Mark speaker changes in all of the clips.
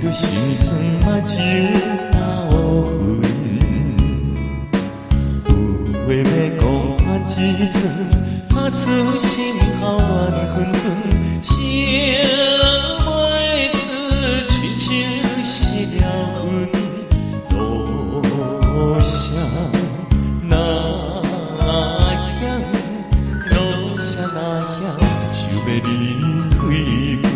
Speaker 1: 着心酸目睭流痕。有话要讲看一阵，拍输心头乱纷纷，想袂出亲像失了魂。路上那险，路上那险，就要离开阮。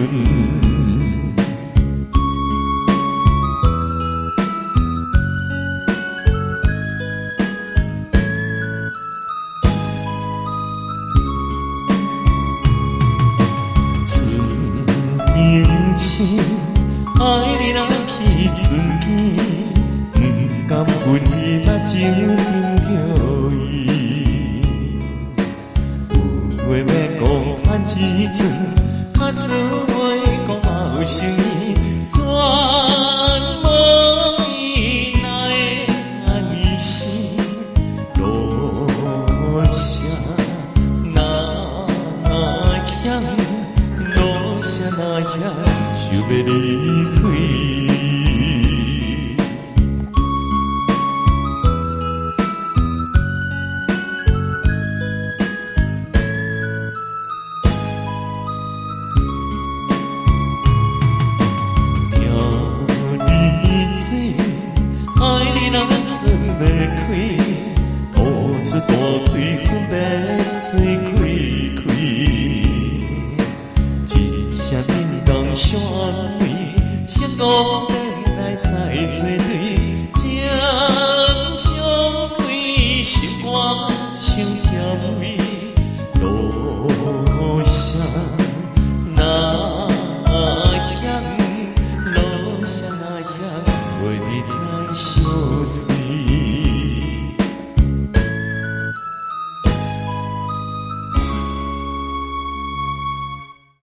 Speaker 1: 情深，爱你若去春天，不甘分离目睭沉着伊。有话要讲盼一阵，假使袂讲嘛有诚意，全无伊哪会安尼生？路上那险，路上那险。就要离开，听你做，爱你若算袂开，吐出大气分别吹开开，一声叮当响。成功